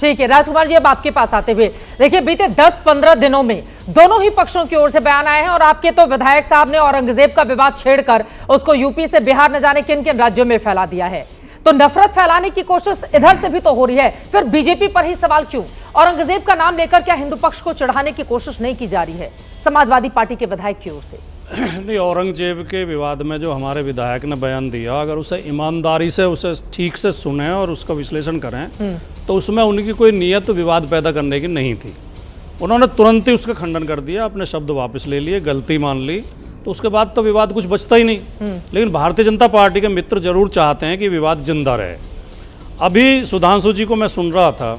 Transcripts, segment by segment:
ठीक है राजकुमार जी, अब आपके पास आते हुए देखिए, बीते 10-15 दिनों में दोनों ही पक्षों की ओर से बयान आए हैं और आपके तो विधायक साहब ने औरंगजेब का विवाद छेड़कर उसको यूपी से बिहार न जाने किन किन राज्यों में फैला दिया है। तो नफरत फैलाने की कोशिश इधर से भी तो हो रही है, फिर बीजेपी पर ही सवाल क्यों? औरंगजेब का नाम लेकर क्या हिंदू पक्ष को चढ़ाने की कोशिश नहीं की जा रही है समाजवादी पार्टी के विधायक की ओर से? नहीं, औरंगजेब के विवाद में जो हमारे विधायक ने बयान दिया, अगर उसे ईमानदारी से उसे ठीक से सुने और उसका विश्लेषण करें तो उसमें उनकी कोई नीयत विवाद पैदा करने की नहीं थी। उन्होंने तुरंत ही उसका खंडन कर दिया, अपने शब्द वापस ले लिए, गलती मान ली, तो उसके बाद तो विवाद कुछ बचता ही नहीं। लेकिन भारतीय जनता पार्टी के मित्र जरूर चाहते हैं कि विवाद जिंदा रहे। अभी सुधांशु जी को मैं सुन रहा था,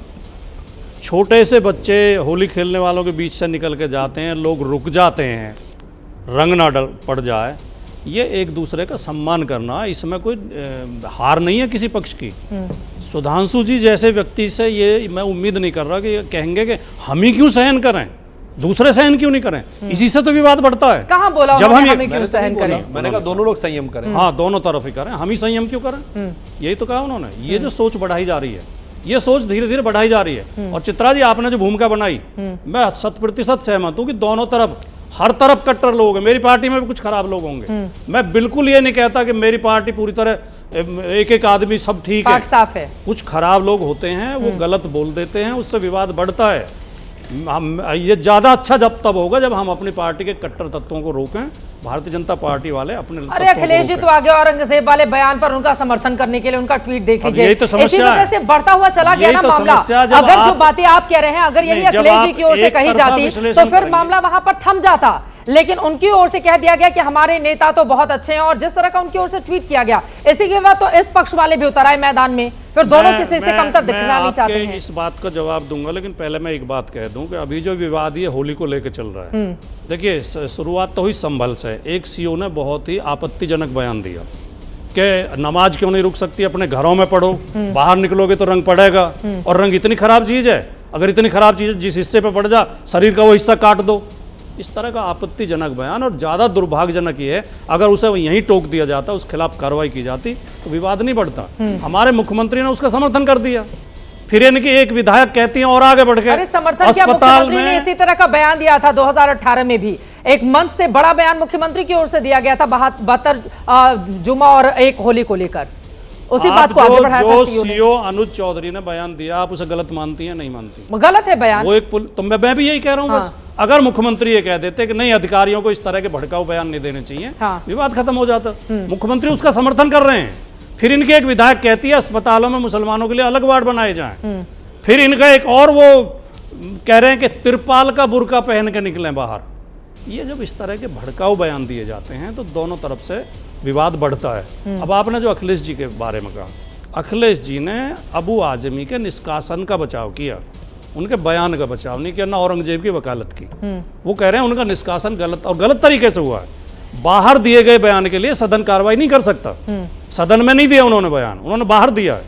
छोटे से बच्चे होली खेलने वालों के बीच से निकल के जाते हैं, लोग रुक जाते हैं, रंग ना पड़ जाए, ये एक दूसरे का सम्मान करना, इसमें कोई हार नहीं है किसी पक्ष की। सुधांशु जी जैसे व्यक्ति से ये मैं उम्मीद नहीं कर रहा कि ये कहेंगे कि हम ही क्यों सहन करें, दूसरे सहन क्यों नहीं करें। इसी से तो विवाद बढ़ता है। कहाँ बोला जब हम क्यों सहन करें? मैंने कहा दोनों लोग संयम करें। हाँ, दोनों तरफ ही करें, हम ही संयम क्यों करें, यही तो कहा उन्होंने। ये जो सोच बढ़ाई जा रही है, ये सोच धीरे धीरे बढ़ाई जा रही है। और चित्रा जी, आपने जो भूमिका बनाई, मैं 100% सहमत हूँ कि दोनों तरफ, हर तरफ कट्टर लोग हैं। मेरी पार्टी में भी कुछ खराब लोग होंगे, मैं बिल्कुल ये नहीं कहता कि मेरी पार्टी पूरी तरह एक एक आदमी सब ठीक है, साफ है। कुछ खराब लोग होते हैं, वो गलत बोल देते हैं, उससे विवाद बढ़ता है। ये ज्यादा अच्छा जब तब होगा जब हम अपनी पार्टी के कट्टर तत्वों को रोकें, भारतीय जनता पार्टी वाले अपने। अरे अखिलेश जी तो आगे औरंगजेब वाले बयान पर उनका समर्थन करने के लिए उनका ट्वीट देख लीजिए। यही तो समस्या है, से बढ़ता हुआ चला गया ना मामला। अगर जो बातें आप कह रहे हैं, अगर यही अखिलेश जी की ओर से कही जाती तो फिर मामला वहां पर थम जाता। लेकिन उनकी ओर से कह दिया गया कि हमारे नेता तो बहुत अच्छे हैं, और जिस तरह का उनकी ओर से ट्वीट किया गया, इसी के बाद तो इस पक्ष वाले भी उतर आए मैदान में, फिर दोनों किसी से कमतर दिखना नहीं चाहते हैं। इस बात का जवाब दूंगा, लेकिन पहले मैं एक बात कह दूं कि अभी जो विवाद ये होली को लेकर चल रहा है, देखिए शुरुआत तो हुई संभल से। एक सीओ ने बहुत ही आपत्तिजनक बयान दिया कि नमाज क्यों नहीं रुक सकती, अपने घरों में पढ़ो, बाहर निकलोगे तो रंग पड़ेगा, और रंग इतनी खराब चीज है, अगर इतनी खराब चीज जिस हिस्से पे पड़ जा, शरीर का वो हिस्सा काट दो। इस तरह का आपत्तिजनक बयान, और ज़्यादा दुर्भाग्यजनक ये है, अगर उसे यहीं टोक दिया जाता, उस खिलाफ कार्रवाई की जाती तो विवाद नहीं बढ़ता। हमारे मुख्यमंत्री ने उसका समर्थन कर दिया, फिर इनकी एक विधायक कहती हैं और आगे बढ़ गए। अस्पताल में इसी तरह का बयान दिया था 2018 में भी, एक मंच से बड़ा बयान मुख्यमंत्री की ओर से दिया गया था 72 जुमा और एक होली को लेकर। उसी बात को आगे बढ़ाया था सीओ अनुज चौधरी ने बयान दिया, आप उसे गलत मानती हैं? नहीं मानती, गलत है बयान। वो एक तो मैं भी यही कह रहा हूँ। बस अगर मुख्यमंत्री ये कह देते कि नहीं, अधिकारियों को इस तरह के भड़काऊ बयान नहीं देने चाहिए, विवाद खत्म हो जाता। मुख्यमंत्री उसका समर्थन कर रहे हैं, फिर इनकी एक विधायक कहती है अस्पतालों में मुसलमानों के लिए अलग वार्ड बनाए जाएं, फिर इनका एक और वो कह रहे हैं कि तिरपाल का बुर्का पहन के निकलें बाहर। ये जब इस तरह के भड़काऊ बयान दिए जाते हैं तो दोनों तरफ से विवाद बढ़ता है। अब आपने जो अखिलेश जी के बारे में कहा, अखिलेश जी ने अबू आजमी के निष्कासन का बचाव किया, उनके बयान का बचाव नहीं किया, ना औरंगजेब की वकालत की। वो कह रहे हैं उनका निष्कासन गलत और गलत तरीके से हुआ है। बाहर दिए गए बयान के लिए सदन कार्रवाई नहीं कर सकता, सदन में नहीं दिया उन्होंने बयान, उन्होंने बाहर दिया है,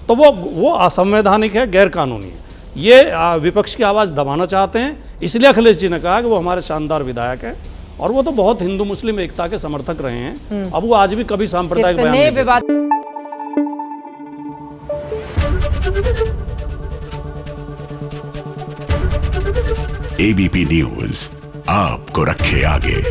तो वो असंवैधानिक है, गैर कानूनी है। ये विपक्ष की आवाज़ दबाना चाहते हैं, इसलिए अखिलेश जी ने कहा कि वो हमारे शानदार विधायक है, और वो तो बहुत हिंदू मुस्लिम एकता के समर्थक रहे हैं। अब वो आज भी कभी सांप्रदायिक बयान नहीं देते। एबीपी न्यूज आपको रखे आगे।